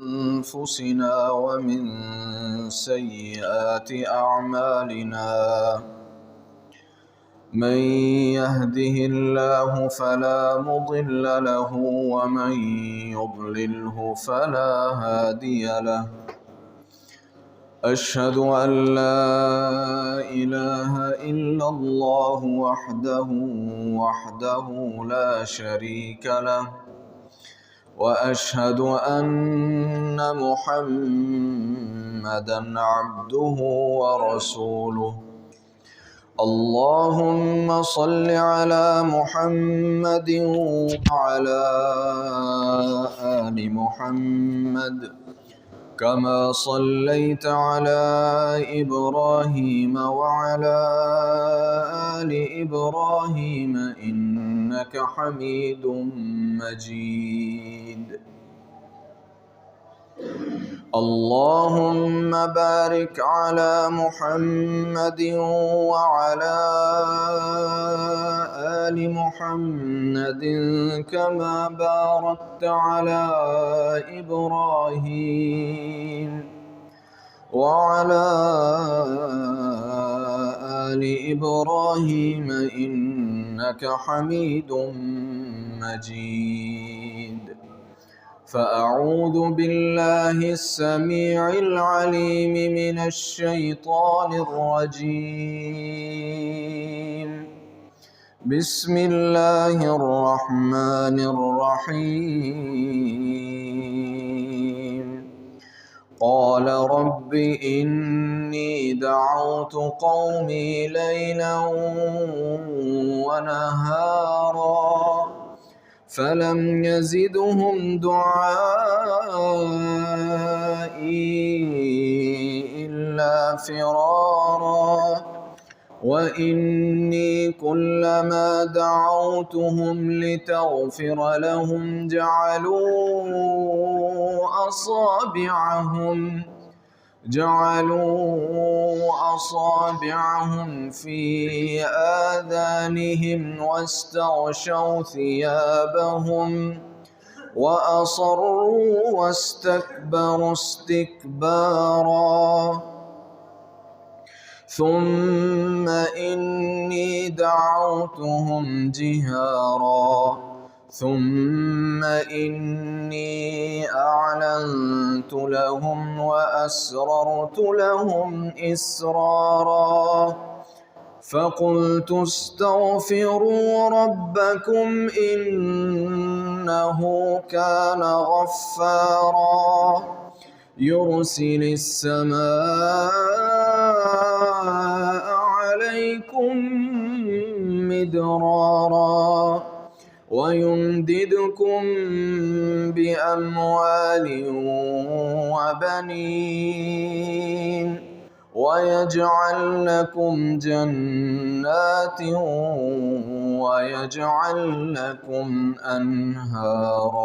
أنفسنا ومن سيئات أعمالنا. من يهده الله فلا مضل له ومن يضلله فلا هادي له. أشهد أن لا إله إلا الله وحده لا شريك له، وأشهد أن محمدًا عبده ورسوله. اللهم صل على محمد وعلى آل محمد كما صليت على إبراهيم وعلى آل إبراهيم إنك حميد مجيد. اللهم بارك على محمد وعلى آل محمد كما باركت على إبراهيم وعلى آل إبراهيم إنك حميد مجيد. فأعوذ بالله السميع العليم من الشيطان الرجيم. بسم الله الرحمن الرحيم. قال رب إني دعوت قومي ليلا ونهارا فلم يزدهم دعائي إلا فرارا. وإني كلما دعوتهم لتغفر لهم جعلوا أصابعهم في آذانهم واستغشوا ثيابهم وأصروا واستكبروا استكبارا. ثم إني دعوتهم جهارا ثم إني أعلنت لهم وأسررت لهم إسرارا. فقلت استغفروا ربكم إنه كان غفارا يرسل السماء عليكم مدرارا ويمددكم بأموال وبنين ويجعل لكم جنات ويجعل لكم أنهارا.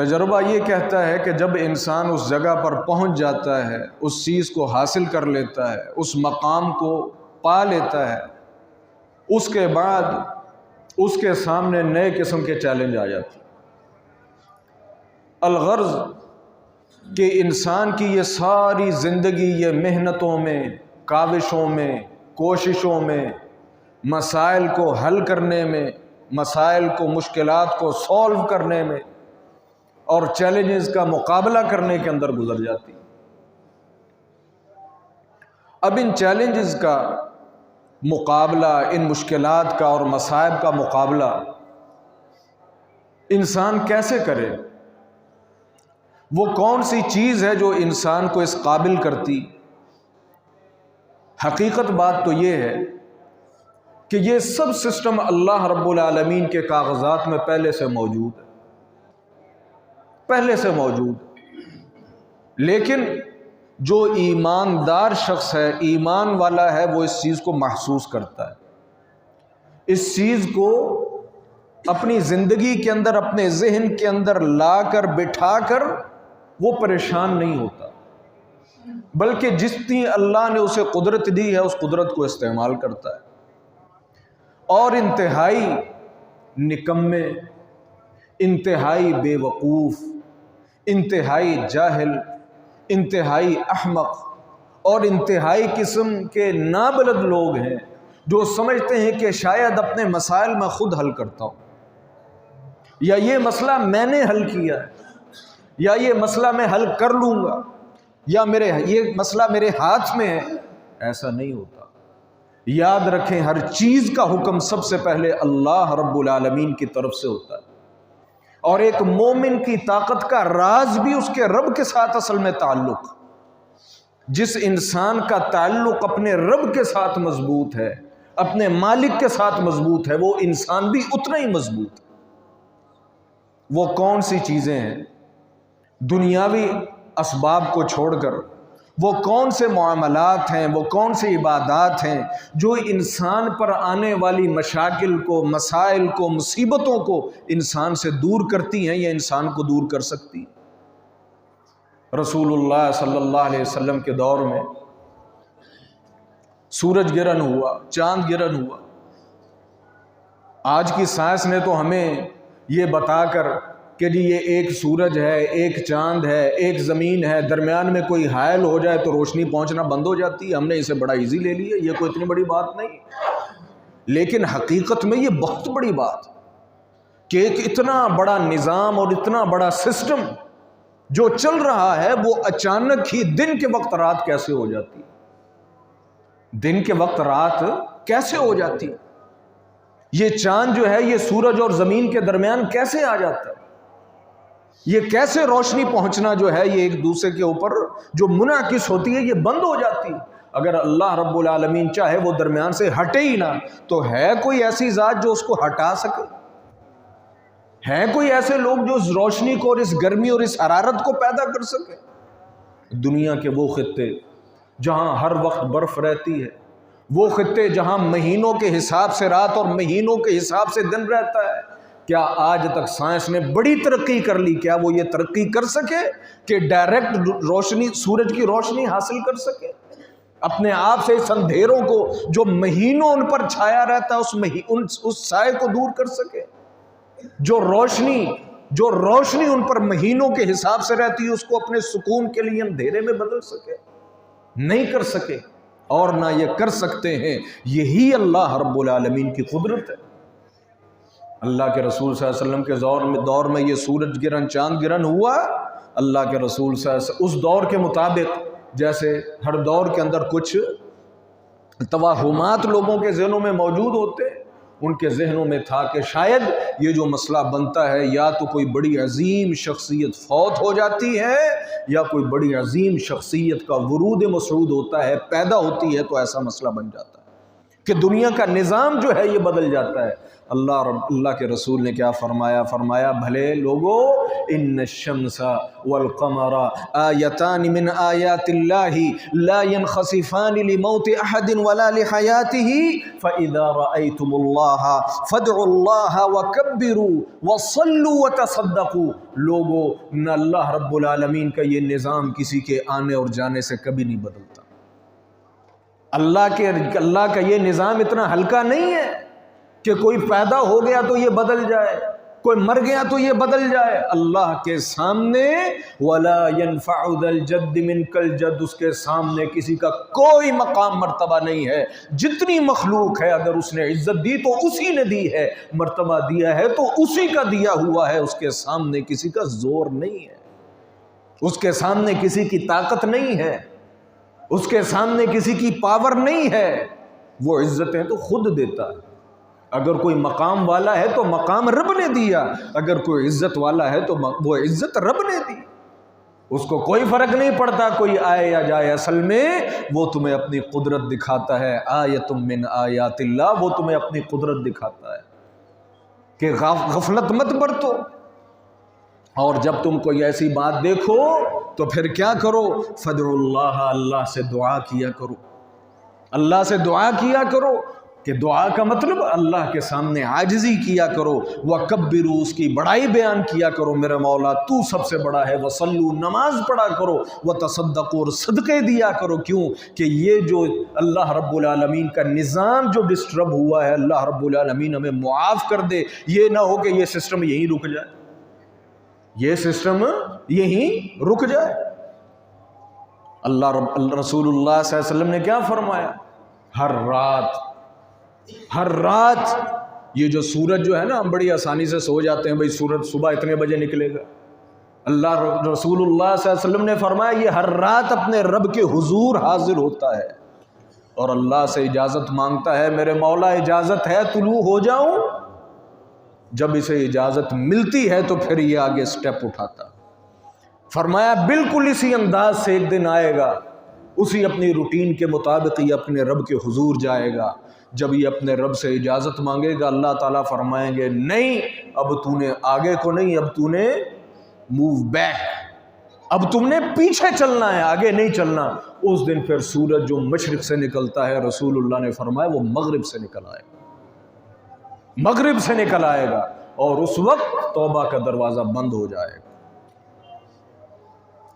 تجربہ یہ کہتا ہے کہ جب انسان اس جگہ پر پہنچ جاتا ہے، اس چیز کو حاصل کر لیتا ہے، اس مقام کو پا لیتا ہے، اس کے بعد اس کے سامنے نئے قسم کے چیلنج آ جاتے ہیں۔ الغرض کہ انسان کی یہ ساری زندگی یہ محنتوں میں، کاوشوں میں، کوششوں میں، مسائل کو حل کرنے میں، مسائل کو، مشکلات کو سولو کرنے میں اور چیلنجز کا مقابلہ کرنے کے اندر گزر جاتی۔ اب ان چیلنجز کا مقابلہ، ان مشکلات کا اور مصائب کا مقابلہ انسان کیسے کرے؟ وہ کون سی چیز ہے جو انسان کو اس قابل کرتی؟ حقیقت بات تو یہ ہے کہ یہ سب سسٹم اللہ رب العالمین کے کاغذات میں پہلے سے موجود ہے، پہلے سے موجود، لیکن جو ایماندار شخص ہے، ایمان والا ہے، وہ اس چیز کو محسوس کرتا ہے، اس چیز کو اپنی زندگی کے اندر، اپنے ذہن کے اندر لا کر بٹھا کر وہ پریشان نہیں ہوتا، بلکہ جتنی اللہ نے اسے قدرت دی ہے اس قدرت کو استعمال کرتا ہے۔ اور انتہائی نکمے، انتہائی بے وقوف، انتہائی جاہل، انتہائی احمق اور انتہائی قسم کے نابلد لوگ ہیں جو سمجھتے ہیں کہ شاید اپنے مسائل میں خود حل کرتا ہوں، یا یہ مسئلہ میں نے حل کیا ہے، یا یہ مسئلہ میں حل کر لوں گا، یا یہ مسئلہ میرے ہاتھ میں ہے۔ ایسا نہیں ہوتا۔ یاد رکھیں، ہر چیز کا حکم سب سے پہلے اللہ رب العالمین کی طرف سے ہوتا ہے، اور ایک مومن کی طاقت کا راز بھی اس کے رب کے ساتھ اصل میں تعلق۔ جس انسان کا تعلق اپنے رب کے ساتھ مضبوط ہے، اپنے مالک کے ساتھ مضبوط ہے، وہ انسان بھی اتنا ہی مضبوط ہے۔ وہ کون سی چیزیں ہیں دنیاوی اسباب کو چھوڑ کر، وہ کون سے معاملات ہیں، وہ کون سی عبادات ہیں جو انسان پر آنے والی مشاکل کو، مسائل کو، مصیبتوں کو انسان سے دور کرتی ہیں یا انسان کو دور کر سکتی؟ رسول اللہ صلی اللہ علیہ وسلم کے دور میں سورج گرہن ہوا، چاند گرہن ہوا۔ آج کی سائنس نے تو ہمیں یہ بتا کر کہ جی یہ ایک سورج ہے، ایک چاند ہے، ایک زمین ہے، درمیان میں کوئی حائل ہو جائے تو روشنی پہنچنا بند ہو جاتی ہے، ہم نے اسے بڑا ایزی لے لیا، یہ کوئی اتنی بڑی بات نہیں۔ لیکن حقیقت میں یہ بہت بڑی بات کہ ایک اتنا بڑا نظام اور اتنا بڑا سسٹم جو چل رہا ہے، وہ اچانک ہی دن کے وقت رات کیسے ہو جاتی، دن کے وقت رات کیسے ہو جاتی، یہ چاند جو ہے یہ سورج اور زمین کے درمیان کیسے آ جاتا ہے، یہ کیسے روشنی پہنچنا جو ہے یہ ایک دوسرے کے اوپر جو منعکس ہوتی ہے یہ بند ہو جاتی ہے۔ اگر اللہ رب العالمین چاہے وہ درمیان سے ہٹے ہی نہ، تو ہے کوئی ایسی ذات جو اس کو ہٹا سکے؟ ہے کوئی ایسے لوگ جو اس روشنی کو اور اس گرمی اور اس حرارت کو پیدا کر سکے؟ دنیا کے وہ خطے جہاں ہر وقت برف رہتی ہے، وہ خطے جہاں مہینوں کے حساب سے رات اور مہینوں کے حساب سے دن رہتا ہے، کیا آج تک سائنس نے بڑی ترقی کر لی؟ کیا وہ یہ ترقی کر سکے کہ ڈائریکٹ روشنی، سورج کی روشنی حاصل کر سکے؟ اپنے آپ سے اس اندھیروں کو جو مہینوں ان پر چھایا رہتا ہے اس سائے کو دور کر سکے؟ جو روشنی ان پر مہینوں کے حساب سے رہتی ہے اس کو اپنے سکون کے لیے اندھیرے میں بدل سکے؟ نہیں کر سکے، اور نہ یہ کر سکتے ہیں۔ یہی اللہ رب العالمین کی قدرت ہے۔ اللہ کے رسول صلی اللہ علیہ وسلم کے دور میں یہ سورج گرہن، چاند گرہن ہوا۔ اللہ کے رسول صلی اللہ علیہ وسلم اس دور کے مطابق، جیسے ہر دور کے اندر کچھ توہمات لوگوں کے ذہنوں میں موجود ہوتے، ان کے ذہنوں میں تھا کہ شاید یہ جو مسئلہ بنتا ہے یا تو کوئی بڑی عظیم شخصیت فوت ہو جاتی ہے یا کوئی بڑی عظیم شخصیت کا ورود مسعود ہوتا ہے، پیدا ہوتی ہے، تو ایسا مسئلہ بن جاتا ہے۔ کہ دنیا کا نظام جو ہے یہ بدل جاتا ہے۔ اللہ کے رسول نے کیا فرمایا؟ فرمایا بھلے لوگو ان الشمس والقمر آیتان من آیات اللہ لا ينخسفان لموت احد ولا لحیاته فاذا رأیتم اللہ فادعوا اللہ وکبروا وصلوا وتصدقوا۔ لوگو نہ اللہ رب العالمین کا یہ نظام کسی کے آنے اور جانے سے کبھی نہیں بدلتا۔ اللہ کا یہ نظام اتنا ہلکا نہیں ہے کہ کوئی پیدا ہو گیا تو یہ بدل جائے، کوئی مر گیا تو یہ بدل جائے۔ اللہ کے سامنے وَلَا يَنْفَعُ ذَا الْجَدِّ مِنْكَ الْجَدُّ، اس کے سامنے کسی کا کوئی مقام مرتبہ نہیں ہے۔ جتنی مخلوق ہے اگر اس نے عزت دی تو اسی نے دی ہے، مرتبہ دیا ہے تو اسی کا دیا ہوا ہے۔ اس کے سامنے کسی کا زور نہیں ہے، اس کے سامنے کسی کی طاقت نہیں ہے، اس کے سامنے کسی کی پاور نہیں ہے۔ وہ عزتیں تو خود دیتا ہے۔ اگر کوئی مقام والا ہے تو مقام رب نے دیا، اگر کوئی عزت والا ہے تو وہ عزت رب نے دی۔ اس کو کوئی فرق نہیں پڑتا کوئی آئے یا جائے، اصل میں وہ تمہیں اپنی قدرت دکھاتا ہے۔ آیۃ من آیات اللہ، وہ تمہیں اپنی قدرت دکھاتا ہے کہ غفلت مت برتو۔ اور جب تم کوئی ایسی بات دیکھو تو پھر کیا کرو؟ فدعوا اللہ، اللہ سے دعا کیا کرو، اللہ سے دعا کیا کرو، کہ دعا کا مطلب اللہ کے سامنے عاجزی کیا کرو، وَكَبِّرُوا، اس کی بڑائی بیان کیا کرو، میرا مولا تو سب سے بڑا ہے، وَصَلُّوا، نماز پڑھا کرو، وَتَصَدَّقُوا، اور صدقے دیا کرو۔ کیوں کہ یہ جو اللہ رب العالمین کا نظام جو ڈسٹرب ہوا ہے، اللہ رب العالمین ہمیں معاف کر دے۔ یہ نہ ہو کہ یہ سسٹم یہیں رک جائے، یہ سسٹم یہیں رک جائے۔ رسول اللہ صلی اللہ علیہ وسلم نے کیا فرمایا؟ ہر رات یہ جو سورج جو ہے نا، ہم بڑی آسانی سے سو جاتے ہیں، بھئی سورج صبح اتنے بجے نکلے گا۔ رسول اللہ صلی اللہ علیہ وسلم نے فرمایا یہ ہر رات اپنے رب کے حضور حاضر ہوتا ہے اور اللہ سے اجازت مانگتا ہے، میرے مولا اجازت ہے طلوع ہو جاؤں؟ جب اسے اجازت ملتی ہے تو پھر یہ آگے سٹیپ اٹھاتا۔ فرمایا بالکل اسی انداز سے ایک دن آئے گا، اسی اپنی روٹین کے مطابق یہ اپنے رب کے حضور جائے گا۔ جب یہ اپنے رب سے اجازت مانگے گا، اللہ تعالیٰ فرمائیں گے نہیں، اب تو نے آگے کو نہیں، اب تو نے موو بیک، اب تم نے پیچھے چلنا ہے، آگے نہیں چلنا۔ اس دن پھر سورج جو مشرق سے نکلتا ہے، رسول اللہ نے فرمایا وہ مغرب سے نکل آئے گا، مغرب سے نکل آئے گا، اور اس وقت توبہ کا دروازہ بند ہو جائے گا۔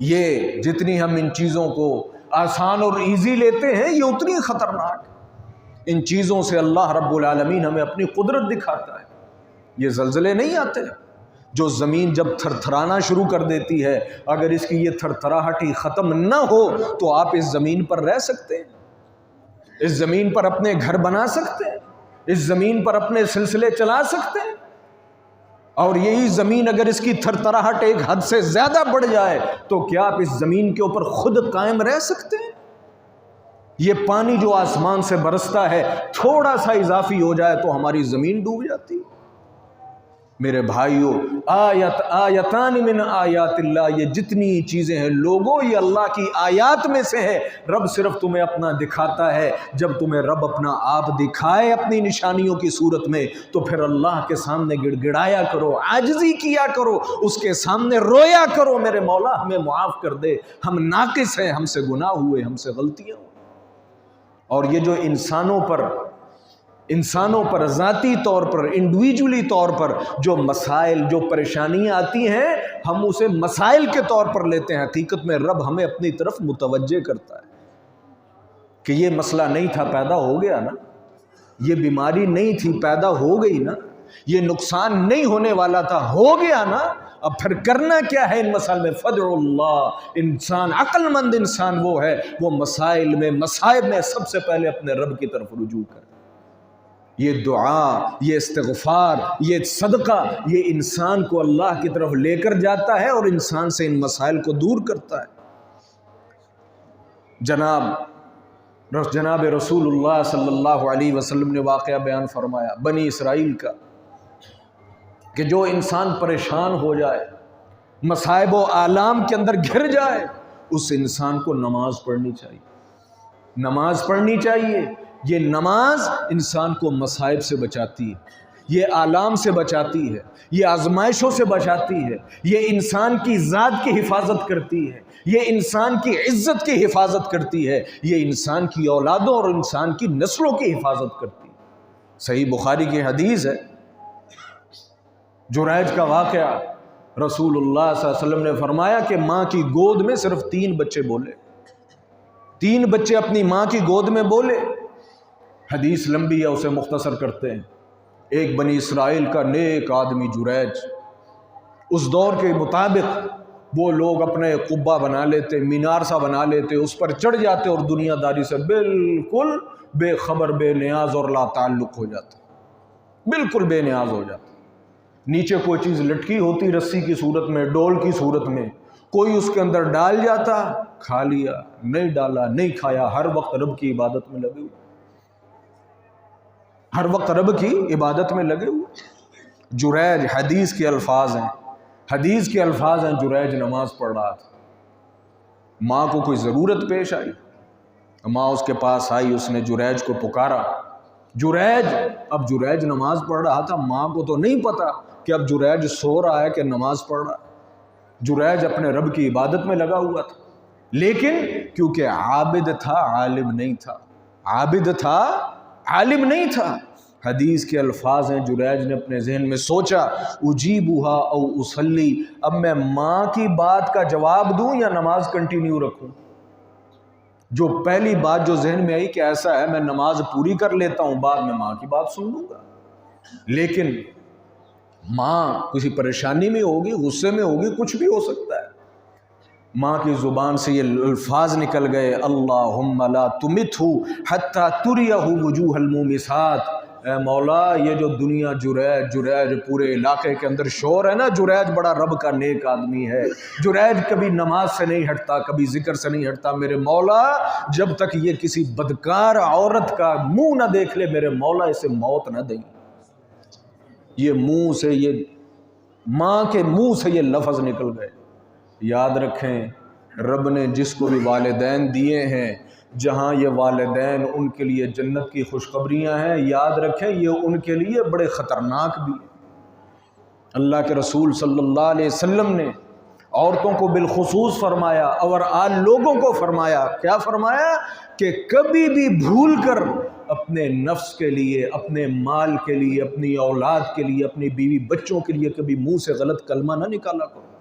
یہ جتنی ہم ان چیزوں کو آسان اور ایزی لیتے ہیں، یہ اتنی خطرناک ہے۔ ان چیزوں سے اللہ رب العالمین ہمیں اپنی قدرت دکھاتا ہے۔ یہ زلزلے نہیں آتے جو زمین جب تھر تھرانا شروع کر دیتی ہے، اگر اس کی یہ تھر تھراہٹ ہی ختم نہ ہو تو آپ اس زمین پر رہ سکتے ہیں، اس زمین پر اپنے گھر بنا سکتے ہیں، اس زمین پر اپنے سلسلے چلا سکتے ہیں۔ اور یہی زمین اگر اس کی تھر تھراہٹ ایک حد سے زیادہ بڑھ جائے تو کیا آپ اس زمین کے اوپر خود قائم رہ سکتے ہیں؟ یہ پانی جو آسمان سے برستا ہے، تھوڑا سا اضافی ہو جائے تو ہماری زمین ڈوب جاتی۔ میرے بھائیو، آیتان من آیات اللہ، یہ جتنی چیزیں ہیں لوگوں، یہ اللہ کی آیات میں سے ہے۔ رب صرف تمہیں اپنا دکھاتا ہے۔ جب تمہیں رب اپنا آپ دکھائے اپنی نشانیوں کی صورت میں تو پھر اللہ کے سامنے گڑ گڑایا کرو، عاجزی کیا کرو، اس کے سامنے رویا کرو، میرے مولا ہمیں معاف کر دے، ہم ناقص ہیں، ہم سے گناہ ہوئے، ہم سے غلطیاں ہوئی۔ اور یہ جو انسانوں پر ذاتی طور پر، انڈیویجولی طور پر جو مسائل، جو پریشانیاں آتی ہیں، ہم اسے مسائل کے طور پر لیتے ہیں۔ حقیقت میں رب ہمیں اپنی طرف متوجہ کرتا ہے کہ یہ مسئلہ نہیں تھا، پیدا ہو گیا نا، یہ بیماری نہیں تھی، پیدا ہو گئی نا، یہ نقصان نہیں ہونے والا تھا، ہو گیا نا، اب پھر کرنا کیا ہے ان مسائل میں؟ فدعوا اللہ۔ انسان، عقل مند انسان وہ ہے، وہ مسائل میں، مصائب میں سب سے پہلے اپنے رب کی طرف رجوع کرے۔ یہ دعا، یہ استغفار، یہ صدقہ، یہ انسان کو اللہ کی طرف لے کر جاتا ہے اور انسان سے ان مسائل کو دور کرتا ہے۔ جناب رسول اللہ صلی اللہ علیہ وسلم نے واقعہ بیان فرمایا بنی اسرائیل کا، کہ جو انسان پریشان ہو جائے، مصائب و آلام کے اندر گھر جائے، اس انسان کو نماز پڑھنی چاہیے، نماز پڑھنی چاہیے۔ یہ نماز انسان کو مصائب سے بچاتی ہے، یہ آلام سے بچاتی ہے، یہ آزمائشوں سے بچاتی ہے، یہ انسان کی ذات کی حفاظت کرتی ہے، یہ انسان کی عزت کی حفاظت کرتی ہے، یہ انسان کی اولادوں اور انسان کی نسلوں کی حفاظت کرتی ہے۔ صحیح بخاری کی حدیث ہے، جریج کا واقعہ، رسول اللہ صلی اللہ علیہ وسلم نے فرمایا کہ ماں کی گود میں صرف 3 بچے بولے، 3 بچے اپنی ماں کی گود میں بولے۔ حدیث لمبی ہے، اسے مختصر کرتے ہیں۔ ایک بنی اسرائیل کا نیک آدمی جریج، اس دور کے مطابق وہ لوگ اپنے قبہ بنا لیتے، مینار سا بنا لیتے، اس پر چڑھ جاتے اور دنیا داری سے بالکل بے خبر، بے نیاز اور لا تعلق ہو جاتے، بالکل بے نیاز ہو جاتے۔ نیچے کوئی چیز لٹکی ہوتی رسی کی صورت میں، ڈول کی صورت میں، کوئی اس کے اندر ڈال جاتا، کھا لیا، نہیں ڈالا نہیں کھایا، ہر وقت رب کی عبادت میں لگے ہوئے، ہر وقت رب کی عبادت میں لگے ہوئے۔ جریج، حدیث کے الفاظ ہیں، حدیث کے الفاظ ہیں، جریج نماز پڑھ رہا تھا، ماں کو کوئی ضرورت پیش آئی، ماں اس کے پاس آئی، اس نے جریج کو پکارا، جریج، اب جریج نماز پڑھ رہا تھا، ماں کو تو نہیں پتا کہ اب جریج سو رہا ہے کہ نماز پڑھ رہا ہے، جریج اپنے رب کی عبادت میں لگا ہوا تھا، لیکن کیونکہ عابد تھا، عالم نہیں تھا، عابد تھا، عالم نہیں تھا۔ حدیث کے الفاظ ہیں، جریج نے اپنے ذہن میں سوچا، اجیبھا او اصلی، اب میں ماں کی بات کا جواب دوں یا نماز کنٹینیو رکھوں؟ جو پہلی بات جو ذہن میں آئی کہ ایسا ہے میں نماز پوری کر لیتا ہوں، بعد میں ماں کی بات سن لوں گا، لیکن ماں کسی پریشانی میں ہوگی، غصے میں ہوگی، کچھ بھی ہو سکتا ہے۔ ماں کی زبان سے یہ الفاظ نکل گئے، اللہم لا تمتہ حتی تریہ وجوہ المومسات، اے مولا یہ جو دنیا جریج پورے علاقے کے اندر شور ہے نا، جریج بڑا رب کا نیک آدمی ہے، جریج کبھی نماز سے نہیں ہٹتا، کبھی ذکر سے نہیں ہٹتا، میرے مولا جب تک یہ کسی بدکار عورت کا منہ نہ دیکھ لے، میرے مولا اسے موت نہ دیں۔ یہ منہ سے، یہ ماں کے منہ سے یہ لفظ نکل گئے۔ یاد رکھیں، رب نے جس کو بھی والدین دیے ہیں، جہاں یہ والدین ان کے لیے جنت کی خوشخبریاں ہیں، یاد رکھیں یہ ان کے لیے بڑے خطرناک بھی ہیں۔ اللہ کے رسول صلی اللہ علیہ وسلم نے عورتوں کو بالخصوص فرمایا اور لوگوں کو فرمایا، کیا فرمایا؟ کہ کبھی بھی بھول کر اپنے نفس کے لیے، اپنے مال کے لیے، اپنی اولاد کے لیے، اپنی بیوی بچوں کے لیے کبھی منہ سے غلط کلمہ نہ نکالا کرو۔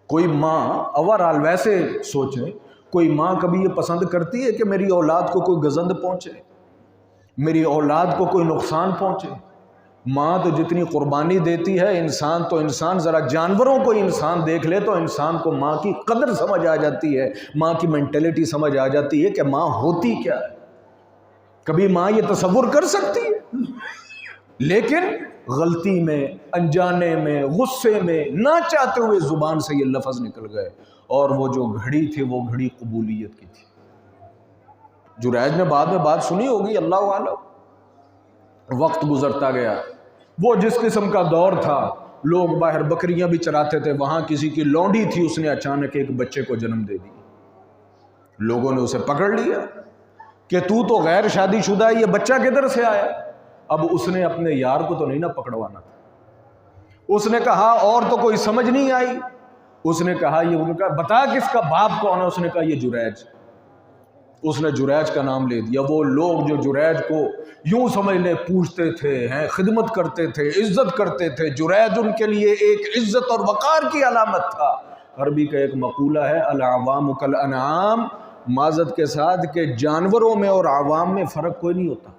کوئی ماں اوورآل ویسے سوچیں، کوئی ماں کبھی یہ پسند کرتی ہے کہ میری اولاد کو کوئی گزند پہنچے، میری اولاد کو کوئی نقصان پہنچے؟ ماں تو جتنی قربانی دیتی ہے، انسان تو انسان، ذرا جانوروں کو انسان دیکھ لے تو انسان کو ماں کی قدر سمجھ آ جاتی ہے، ماں کی مینٹلٹی سمجھ آ جاتی ہے کہ ماں ہوتی کیا ہے۔ کبھی ماں یہ تصور کر سکتی ہے، لیکن غلطی میں، انجانے میں، غصے میں، نہ چاہتے ہوئے زبان سے یہ لفظ نکل گئے، اور وہ جو گھڑی تھی وہ گھڑی قبولیت کی تھی۔ جریج نے بعد میں بات سنی ہوگی، اللہ عالم۔ وقت گزرتا گیا، وہ جس قسم کا دور تھا، لوگ باہر بکریاں بھی چراتے تھے، وہاں کسی کی لونڈی تھی، اس نے اچانک ایک بچے کو جنم دے دی۔ لوگوں نے اسے پکڑ لیا کہ تو غیر شادی شدہ ہے، یہ بچہ کدھر سے آیا؟ اب اس نے اپنے یار کو تو نہیں نہ پکڑوانا تھا، اس نے کہا اور تو کوئی سمجھ نہیں آئی، اس نے کہا یہ، ان کا بتا کس کا باپ کون ہے؟ اس نے کہا یہ جریج۔ اس نے جریج کا نام لے دیا۔ وہ لوگ جو جریج کو یوں سمجھ لے پوچھتے تھے، ہیں خدمت کرتے تھے، عزت کرتے تھے، جریج ان کے لیے ایک عزت اور وقار کی علامت تھا۔ عربی کا ایک مقولہ ہے، العوام کالانعام، معذرت کے ساتھ کہ جانوروں میں اور عوام میں فرق کوئی نہیں ہوتا،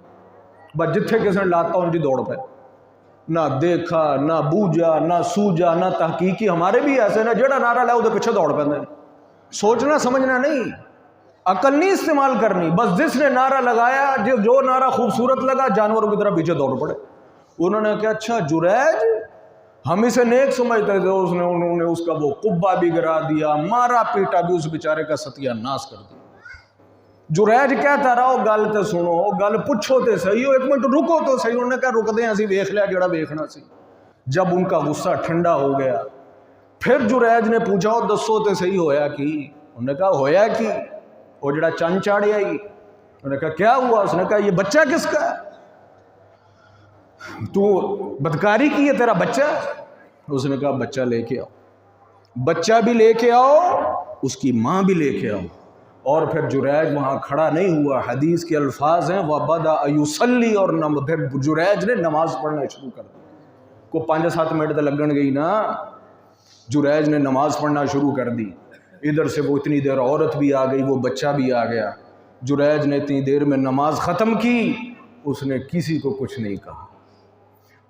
بس جتھے کسی نے لاتا ان کی دوڑ پہ، نہ دیکھا نہ بوجھا نہ سوجا نہ تحقیقی۔ ہمارے بھی ایسے نا، جڑا نعرہ لائے وہ پیچھے دوڑ پہ، سوچنا سمجھنا نہیں، عقل نہیں استعمال کرنی، بس جس نے نعرہ لگایا، جو نعرہ خوبصورت لگا، جانوروں کی طرح پیچھے دوڑ پڑے۔ انہوں نے کہا اچھا جریج، ہم اسے نیک سمجھتے تھے، انہوں نے اس کا وہ قبہ بھی گرا دیا، مارا پیٹا بھی، اس بیچارے کا ستیہ ناس کر دیا۔ جریج کہتا رہا، گل تے سنو، گل پوچھو تے صحیح، ایک منٹ رکو تو صحیح۔ انہوں نے کہا رک دیں، اسی ویکھ لیا جڑا ویکھنا سی۔ جب ان کا غصہ ٹھنڈا ہو گیا، پھر جریج نے پوچھا دسو تے صحیح ہویا کی؟ انہوں نے کہا ہویا کی؟ وہ جڑا چند چاڑیا ہی، انہوں نے کہا کیا ہوا؟ اس نے کہا یہ بچہ کس کا ہے؟ تو بدکاری کی ہے، تیرا بچہ؟ اس نے کہا بچہ لے کے آؤ، بچہ بھی لے کے آؤ، اس کی ماں بھی لے کے آؤ۔ اور پھر جریج وہاں کھڑا نہیں ہوا، حدیث کے الفاظ ہیں وَبَدَأَ يُصَلِّي، اور پھر جریج نے نماز پڑھنا شروع کر دیا۔ کو 5-7 منٹ تو لگن گئی نا، جریج نے نماز پڑھنا شروع کر دی۔ ادھر سے وہ اتنی دیر عورت بھی آ گئی، وہ بچہ بھی آ گیا۔ جریج نے اتنی دیر میں نماز ختم کی، اس نے کسی کو کچھ نہیں کہا،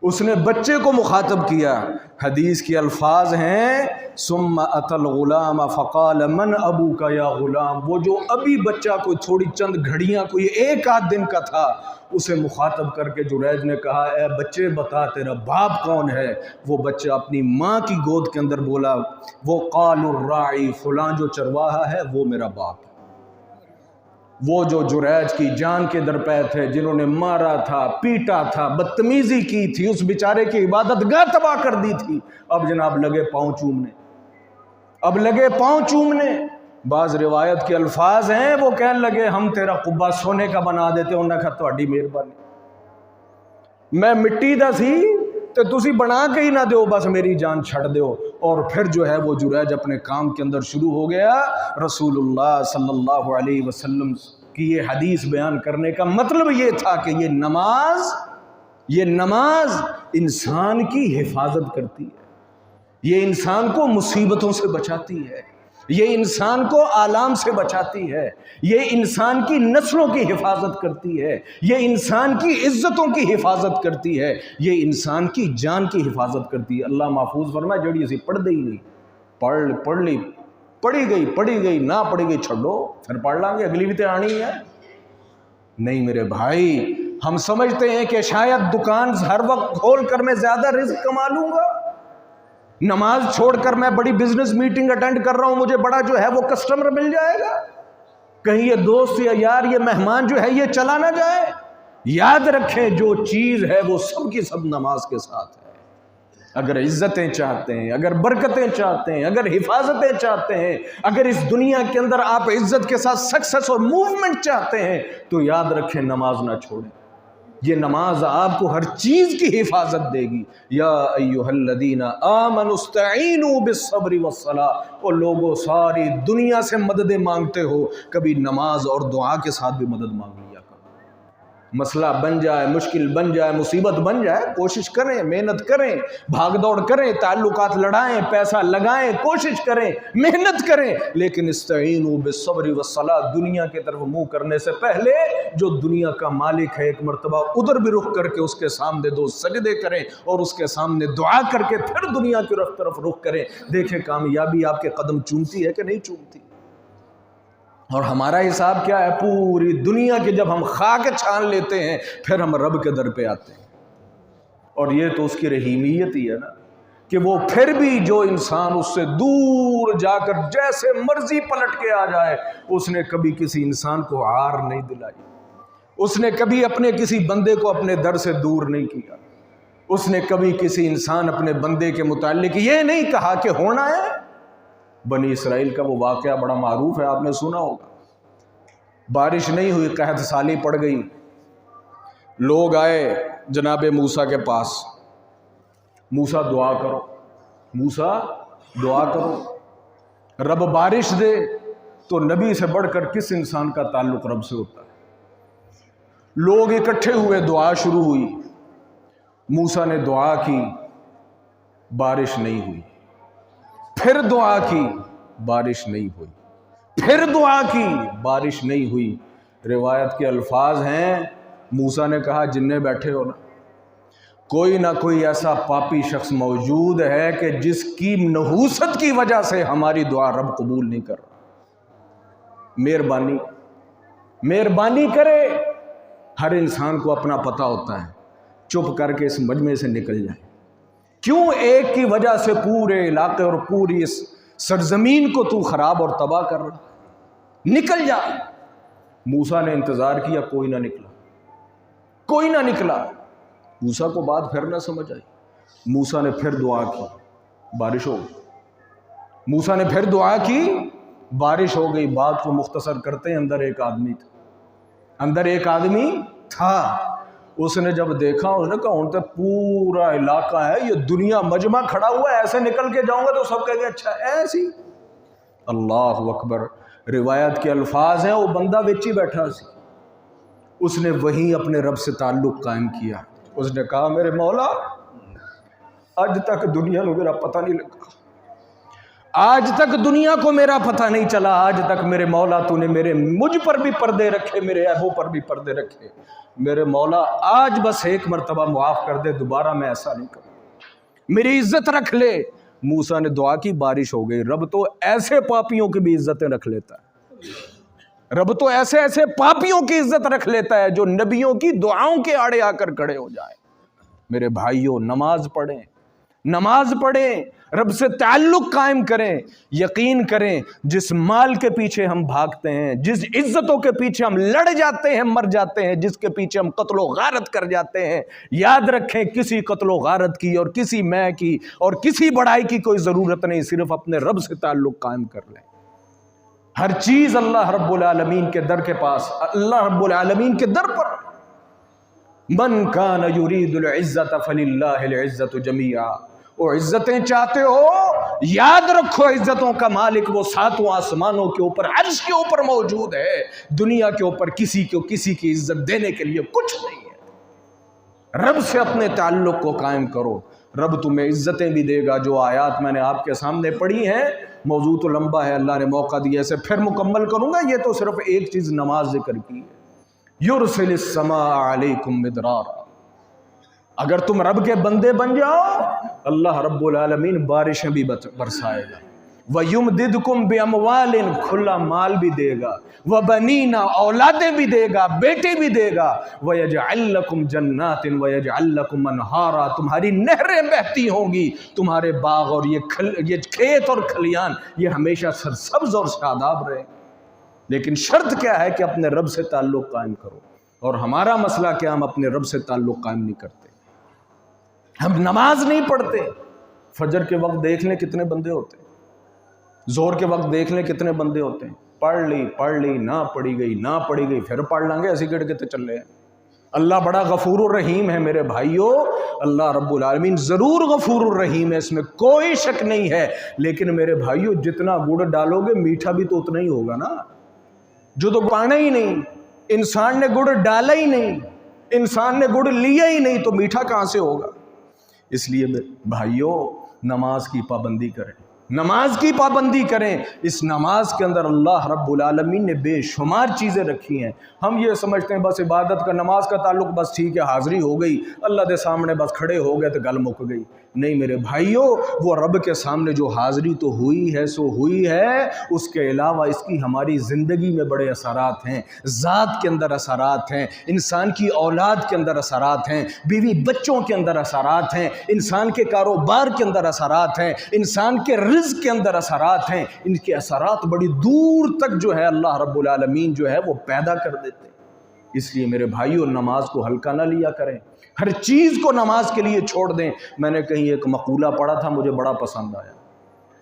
اس نے بچے کو مخاطب کیا۔ حدیث کے الفاظ ہیں ثم اتى الغلام فقال من ابوک یا غلام، وہ جو ابھی بچہ کوئی تھوڑی چند گھڑیاں، کوئی 1-8 دن کا تھا، اسے مخاطب کر کے جریج نے کہا اے بچے بتا تیرا باپ کون ہے؟ وہ بچہ اپنی ماں کی گود کے اندر بولا وہ قال الراعی، فلاں جو چرواہا ہے وہ میرا باپ ہے۔ وہ جو جریج کی جان کے درپے تھے، جنہوں نے مارا تھا، پیٹا تھا، بدتمیزی کی تھی، اس بیچارے کی عبادت گاہ تباہ کر دی تھی، اب جناب لگے پاؤں چومنے، اب لگے پاؤں چومنے۔ بعض روایت کے الفاظ ہیں وہ کہنے لگے ہم تیرا قبہ سونے کا بنا دیتے، انہوں نے کہا تہاڈی مہربانی، میں مٹی دا سی تے تسی بنا کے ہی نہ دیو، بس میری جان چھڑ دیو۔ اور پھر جو ہے وہ جریج اپنے کام کے اندر شروع ہو گیا۔ رسول اللہ صلی اللہ علیہ وسلم کی یہ حدیث بیان کرنے کا مطلب یہ تھا کہ یہ نماز انسان کی حفاظت کرتی ہے، یہ انسان کو مصیبتوں سے بچاتی ہے، یہ انسان کو آلام سے بچاتی ہے، یہ انسان کی نسلوں کی حفاظت کرتی ہے، یہ انسان کی عزتوں کی حفاظت کرتی ہے، یہ انسان کی جان کی حفاظت کرتی ہے۔ اللہ محفوظ فرمائے جڑی اسی پڑھ دے ہی نہیں، پڑھ لی، پڑھی گئی نہ پڑھی گئی چھڑو، پھر پڑھ لیں گے، اگلی بھی تو آنی ہے۔ نہیں میرے بھائی، ہم سمجھتے ہیں کہ شاید دکان ہر وقت کھول کر میں زیادہ رزق کما لوں گا، نماز چھوڑ کر میں بڑی بزنس میٹنگ اٹینڈ کر رہا ہوں، مجھے بڑا جو ہے وہ کسٹمر مل جائے گا، کہیں یہ دوست یا یار یہ مہمان جو ہے یہ چلا نہ جائے۔ یاد رکھیں جو چیز ہے وہ سب کی سب نماز کے ساتھ ہے۔ اگر عزتیں چاہتے ہیں، اگر برکتیں چاہتے ہیں، اگر حفاظتیں چاہتے ہیں، اگر اس دنیا کے اندر آپ عزت کے ساتھ سکسس اور موومنٹ چاہتے ہیں، تو یاد رکھیں نماز نہ چھوڑیں۔ یہ نماز آپ کو ہر چیز کی حفاظت دے گی۔ یا ایھا الذین آمنوا استعینوا بالصبر والصلاۃ، اور لوگوں ساری دنیا سے مددیں مانگتے ہو، کبھی نماز اور دعا کے ساتھ بھی مدد مانگ لیا کرو۔ مسئلہ بن جائے، مشکل بن جائے، مصیبت بن جائے، کوشش کریں، محنت کریں، بھاگ دوڑ کریں، تعلقات لڑائیں، پیسہ لگائیں، کوشش کریں، محنت کریں، لیکن استعینوا بالصبر والصلاۃ، دنیا کی طرف منہ کرنے سے پہلے جو دنیا کا مالک ہے ایک مرتبہ ادھر بھی رخ کر کے اس کے سامنے 2 سجدے کریں اور اس کے سامنے دعا کر کے پھر دنیا کی طرف رخ کریں۔ دیکھیں کامیابی آپ کے قدم چومتی ہے کہ نہیں چومتی۔ اور ہمارا حساب کیا ہے؟ پوری دنیا کی جب ہم خاک چھان لیتے ہیں پھر ہم رب کے در پہ آتے ہیں، اور یہ تو اس کی رحیمیت ہی ہے نا کہ وہ پھر بھی جو انسان اس سے دور جا کر جیسے مرضی پلٹ کے آ جائے، اس نے کبھی کسی انسان کو عار نہیں دلائی، اس نے کبھی اپنے کسی بندے کو اپنے در سے دور نہیں کیا، اس نے کبھی کسی انسان اپنے بندے کے متعلق یہ نہیں کہا کہ ہونا ہے۔ بنی اسرائیل کا وہ واقعہ بڑا معروف ہے، آپ نے سنا ہوگا۔ بارش نہیں ہوئی، قحط سالی پڑ گئی، لوگ آئے جناب موسیٰ کے پاس، موسیٰ دعا کرو، موسیٰ دعا کرو، رب بارش دے۔ تو نبی سے بڑھ کر کس انسان کا تعلق رب سے ہوتا ہے؟ لوگ اکٹھے ہوئے، دعا شروع ہوئی، موسیٰ نے دعا کی، بارش نہیں ہوئی، پھر دعا کی، بارش نہیں ہوئی، پھر دعا کی، بارش نہیں ہوئی۔ روایت کے الفاظ ہیں موسیٰ نے کہا جننے بیٹھے ہو نا، کوئی نہ کوئی ایسا پاپی شخص موجود ہے کہ جس کی نحوست کی وجہ سے ہماری دعا رب قبول نہیں کر رہا، مہربانی کرے۔ ہر انسان کو اپنا پتہ ہوتا ہے، چپ کر کے اس مجمع سے نکل جائے۔ کیوں ایک کی وجہ سے پورے علاقے اور پوری اس سرزمین کو تو خراب اور تباہ کر رہا؟ نکل جا۔ موسیٰ نے انتظار کیا، کوئی نہ نکلا۔ موسیٰ کو بات پھر نہ سمجھ آئی، موسیٰ نے پھر دعا کی، بارش ہو گئی۔ موسیٰ نے پھر دعا کی، بارش ہو گئی۔ بات کو مختصر کرتے ہیں، اندر ایک آدمی تھا، اندر ایک آدمی تھا، اس نے جب دیکھا اس نے کہا ہوں تو پورا علاقہ ہے، یہ دنیا مجمع کھڑا ہوا ہے، ایسے نکل کے جاؤں گا تو سب کہیں گے اچھا ایسی۔ اللہ اکبر، روایت کے الفاظ ہیں وہ بندہ وچ ہی بیٹھا سی، اس نے وہیں اپنے رب سے تعلق قائم کیا۔ اس نے کہا میرے مولا آج تک دنیا کو میرا پتہ نہیں لگا، آج تک دنیا کو میرا پتہ نہیں چلا، آج تک میرے مولا تو نے مجھ پر بھی پردے رکھے، میرے عیبوں پر بھی پردے رکھے، میرے مولا آج بس ایک مرتبہ معاف کر دے، دوبارہ میں ایسا نہیں کروں، میری عزت رکھ لے۔ موسیٰ نے دعا کی، بارش ہو گئی۔ رب تو ایسے پاپیوں کی بھی عزتیں رکھ لیتا ہے، رب تو ایسے ایسے پاپیوں کی عزت رکھ لیتا ہے جو نبیوں کی دعاؤں کے آڑے آ کر کھڑے ہو جائے۔ میرے بھائیوں، نماز پڑھیں، نماز پڑھیں، رب سے تعلق قائم کریں۔ یقین کریں جس مال کے پیچھے ہم بھاگتے ہیں، جس عزتوں کے پیچھے ہم لڑ جاتے ہیں، مر جاتے ہیں، جس کے پیچھے ہم قتل و غارت کر جاتے ہیں، یاد رکھیں کسی قتل و غارت کی اور کسی میں کی اور کسی بڑائی کی کوئی ضرورت نہیں، صرف اپنے رب سے تعلق قائم کر لیں۔ ہر چیز اللہ رب العالمین کے در کے پاس، اللہ رب العالمین کے در پر۔ من کان یرید العزت فللہ العزت جمیعا، وہ عزتیں چاہتے ہو یاد رکھو عزتوں کا مالک وہ ساتوں آسمانوں کے اوپر عرش کے اوپر موجود ہے، دنیا کے اوپر کسی کو کسی کی عزت دینے کے لیے کچھ نہیں ہے۔ رب سے اپنے تعلق کو قائم کرو، رب تمہیں عزتیں بھی دے گا۔ جو آیات میں نے آپ کے سامنے پڑھی ہیں، موضوع تو لمبا ہے، اللہ نے موقع دیا اسے پھر مکمل کروں گا، یہ تو صرف ایک چیز نماز ذکر کی ہے۔ یرسل السماء علیکم مدرارا، اگر تم رب کے بندے بن جاؤ اللہ رب العالمین بارشیں بھی برسائے گا۔ وَيُمْدِدْكُمْ بِأَمْوَالٍ، کھلا مال بھی دے گا، وَبَنِينَ اولادیں بھی دے گا، بیٹے بھی دے گا، وَيَجْعَلْ لَكُمْ جَنَّاتٍ وَيَجْعَلْ لَكُمْ أَنْهَارًا، تمہاری نہریں بہتی ہوں گی، تمہارے باغ اور یہ کھیت اور کھلیان یہ ہمیشہ سرسبز اور شاداب رہے۔ لیکن شرط کیا ہے کہ اپنے رب سے تعلق قائم کرو، اور ہمارا مسئلہ کیا، ہم اپنے رب سے تعلق قائم نہیں کرتے، ہم نماز نہیں پڑھتے۔ فجر کے وقت دیکھ لیں کتنے بندے ہوتے ہیں، زور کے وقت دیکھ لیں کتنے بندے ہوتے ہیں، پڑھ لی نہ پڑھی گئی پھر پڑھ لیں گے، ایسی گڑ کے چل رہے ہیں۔ اللہ بڑا غفور الرحیم ہے میرے بھائیوں، اللہ رب العالمین ضرور غفور الرحیم ہے، اس میں کوئی شک نہیں ہے، لیکن میرے بھائیوں جتنا گڑ ڈالو گے میٹھا بھی تو اتنا ہی ہوگا نا۔ جو تو پانا ہی نہیں، انسان نے گڑ ڈالا ہی نہیں، انسان نے گڑ لیا ہی نہیں، تو میٹھا کہاں سے ہوگا؟ اس لیے بھائیوں نماز کی پابندی کریں، نماز کی پابندی کریں۔ اس نماز کے اندر اللہ رب العالمین نے بے شمار چیزیں رکھی ہیں۔ ہم یہ سمجھتے ہیں بس عبادت کا نماز کا تعلق بس ٹھیک ہے، حاضری ہو گئی، اللہ کے سامنے بس کھڑے ہو گئے تو گل مک گئی۔ نہیں میرے بھائیوں، وہ رب کے سامنے جو حاضری تو ہوئی ہے سو ہوئی ہے، اس کے علاوہ اس کی ہماری زندگی میں بڑے اثرات ہیں، ذات کے اندر اثرات ہیں، انسان کی اولاد کے اندر اثرات ہیں، بیوی بچوں کے اندر اثرات ہیں، انسان کے کاروبار کے اندر اثرات ہیں، انسان کے رزق کے اندر اثرات ہیں۔ ان کے اثرات بڑی دور تک جو ہے اللہ رب العالمین جو ہے وہ پیدا کر دیتے ہیں۔ اس لیے میرے بھائیوں نماز کو ہلکا نہ لیا کریں، ہر چیز کو نماز کے لیے چھوڑ دیں۔ میں نے کہیں ایک مقولہ پڑھا تھا، مجھے بڑا پسند آیا۔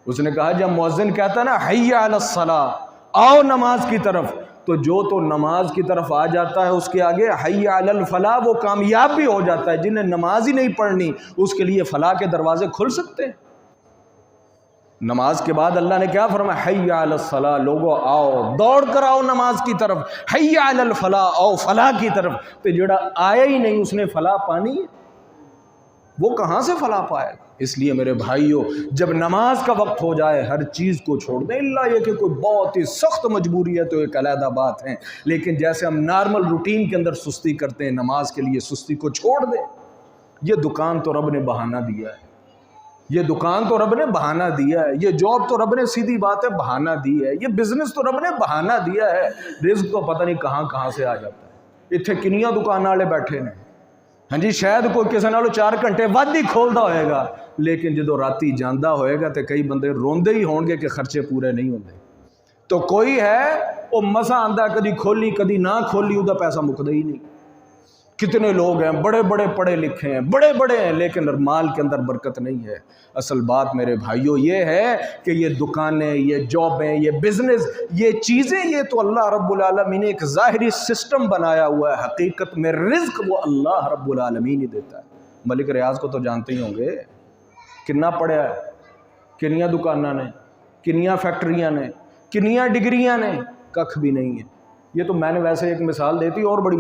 اس نے کہا جب مؤذن کہتا ہے نا حی علی الصلاۃ، آؤ نماز کی طرف، تو جو تو نماز کی طرف آ جاتا ہے اس کے آگے حی علی الفلاح وہ کامیاب بھی ہو جاتا ہے۔ جنہیں نماز ہی نہیں پڑھنی اس کے لیے فلاح کے دروازے کھل سکتے ہیں۔ نماز کے بعد اللہ نے کیا فرمایا؟ حی علی الصلاۃ، لوگو آؤ، دوڑ کر آؤ نماز کی طرف، حی علی الفلاح، آؤ فلاح کی طرف۔ تو جڑا آیا ہی نہیں اس نے فلاح پانی ہے، وہ کہاں سے فلاح پائے گا؟ اس لیے میرے بھائیوں جب نماز کا وقت ہو جائے ہر چیز کو چھوڑ دیں، اللہ یہ کہ کوئی بہت ہی سخت مجبوری ہے تو ایک علیحدہ بات ہے، لیکن جیسے ہم نارمل روٹین کے اندر سستی کرتے ہیں، نماز کے لیے سستی کو چھوڑ دیں۔ یہ دکان تو رب نے بہانہ دیا ہے، یہ دکان تو رب نے بہانہ دیا ہے، یہ جاب تو رب نے سیدھی بات ہے بہانہ دی ہے، یہ بزنس تو رب نے بہانہ دیا ہے، رزق تو پتہ نہیں کہاں کہاں سے آ جاتا ہے۔ اتنے کنیاں دکان والے بیٹھے ہیں، ہاں جی شاید کوئی کسی نالوں 4 گھنٹے ود ہی کھولتا ہوئے گا، لیکن جدو راتی جاندہ ہوئے گا تو کئی بندے روندے ہی ہون گے کہ خرچے پورے نہیں ہوندے۔ تو کوئی ہے وہ مسا آندا کدی کھولی کدی نہ کھولی، وہ پیسہ مکدا ہی نہیں، کتنے لوگ ہیں بڑے بڑے پڑھے لکھے ہیں، بڑے بڑے ہیں، لیکن مال کے اندر برکت نہیں ہے۔ اصل بات میرے بھائیوں یہ ہے کہ یہ دکانیں، یہ جابیں، یہ بزنس، یہ چیزیں، یہ تو اللہ رب العالمین نے ایک ظاہری سسٹم بنایا ہوا ہے، حقیقت میں رزق وہ اللہ رب العالمین ہی دیتا ہے۔ ملک ریاض کو تو جانتے ہی ہوں گے، کتنا پڑھا ہے، کنیاں دکاناں نے، کنیاں فیکٹریاں نے، کنیاں ڈگریاں نے، ککھ بھی نہیں ہے۔ یہ تو میں نے ویسے ایک مثال دیتی، اور بڑی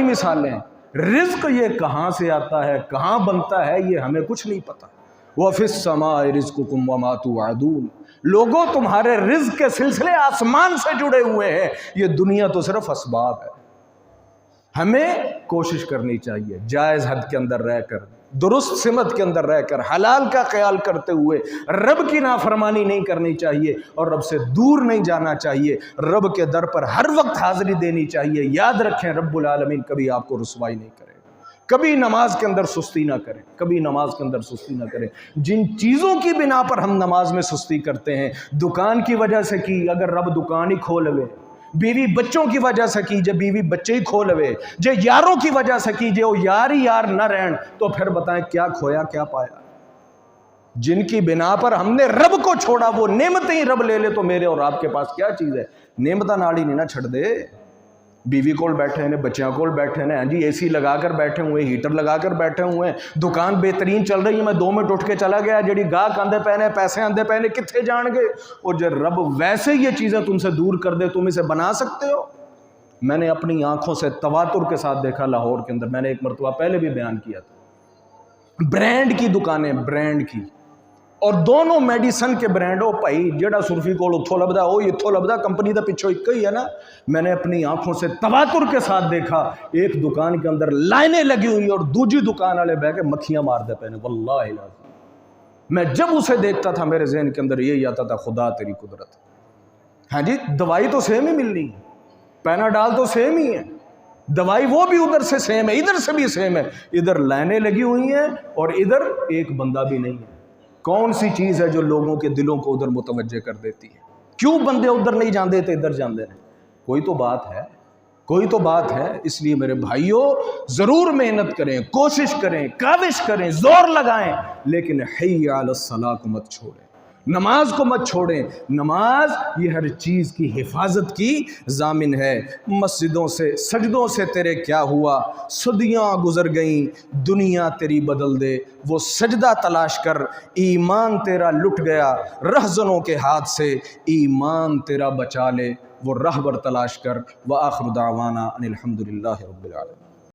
مثالیں رزق یہ کہاں سے آتا ہے، کہاں بنتا ہے، یہ ہمیں کچھ نہیں پتا۔ وَفِي السَّمَاءِ رِزْقُكُمْ وَمَا تُوعَدُونَ، لوگوں تمہارے رزق کے سلسلے آسمان سے جڑے ہوئے ہیں، یہ دنیا تو صرف اسباب ہے۔ ہمیں کوشش کرنی چاہیے جائز حد کے اندر رہ کر، درست سمت کے اندر رہ کر، حلال کا خیال کرتے ہوئے رب کی نافرمانی نہیں کرنی چاہیے اور رب سے دور نہیں جانا چاہیے، رب کے در پر ہر وقت حاضری دینی چاہیے۔ یاد رکھیں رب العالمین کبھی آپ کو رسوائی نہیں کرے گا، کبھی نماز کے اندر سستی نہ کریں، کبھی نماز کے اندر سستی نہ کریں۔ جن چیزوں کی بنا پر ہم نماز میں سستی کرتے ہیں، دکان کی وجہ سے کی، اگر رب دکان ہی کھولوے، بیوی بچوں کی وجہ سے کیجئے، بیوی بچے ہی کھولوے، جے یاروں کی وجہ سے کیجئے، وہ یار ہی یار نہ رہن، تو پھر بتائیں کیا کھویا کیا پایا؟ جن کی بنا پر ہم نے رب کو چھوڑا، وہ نعمتیں ہی رب لے لے تو میرے اور آپ کے پاس کیا چیز ہے؟ نعمتہ ناڑی نہیں نہ چھڑ دے۔ بیوی کول بیٹھے ہیں، بچیاں کول بیٹھے ہیں، جی اے سی لگا کر بیٹھے ہوئے، ہیٹر لگا کر بیٹھے ہوئے ہیں، دکان بہترین چل رہی ہے، میں 2 منٹ اٹھ کے چلا گیا، جڑی گاہک آندے پہنے، پیسے آندے پہنے، کتنے جان گے؟ اور جو رب ویسے یہ چیزیں تم سے دور کر دے، تم اسے بنا سکتے ہو؟ میں نے اپنی آنکھوں سے تواتر کے ساتھ دیکھا لاہور کے اندر، میں نے ایک مرتبہ پہلے بھی بیان کیا تھا، برانڈ کی دکانیں، برانڈ کی، اور دونوں میڈیسن کے برانڈ ہو بھائی، جیڑا سرفی کول اتھوں لبدا وہ اتھوں لبدا، کمپنی دا پچھو ایک ہی ہے نا۔ میں نے اپنی آنکھوں سے تواتر کے ساتھ دیکھا، ایک دکان کے اندر لائنیں لگی ہوئی اور دوسری دکان والے بہ کے مکھیاں مار دے پہنے، واللہ العظیم میں جب اسے دیکھتا تھا میرے ذہن کے اندر یہی آتا تھا، خدا تیری قدرت۔ ہاں جی، دوائی تو سیم ہی ملنی ہے، پیناڈال تو سیم ہی ہے، دوائی وہ بھی ادھر سے سیم ہے، ادھر سے بھی سیم ہے، ادھر لائنیں لگی ہوئی ہیں اور ادھر ایک بندہ بھی نہیں ہے۔ کون سی چیز ہے جو لوگوں کے دلوں کو ادھر متوجہ کر دیتی ہے؟ کیوں بندے ادھر نہیں جاندے تھے ادھر جاندے ہیں؟ کوئی تو بات ہے، کوئی تو بات ہے۔ اس لیے میرے بھائیوں ضرور محنت کریں، کوشش کریں، کاوش کریں، زور لگائیں، لیکن حی علی الصلاۃ کو مت چھوڑیں، نماز کو مت چھوڑیں۔ نماز یہ ہر چیز کی حفاظت کی ضامن ہے۔ مسجدوں سے، سجدوں سے تیرے کیا ہوا؟ صدیاں گزر گئیں، دنیا تیری بدل دے، وہ سجدہ تلاش کر، ایمان تیرا لٹ گیا رہزنوں کے ہاتھ سے، ایمان تیرا بچا لے، وہ رہبر تلاش کر۔ وآخر دعوانا ان الحمد للہ رب العالمین۔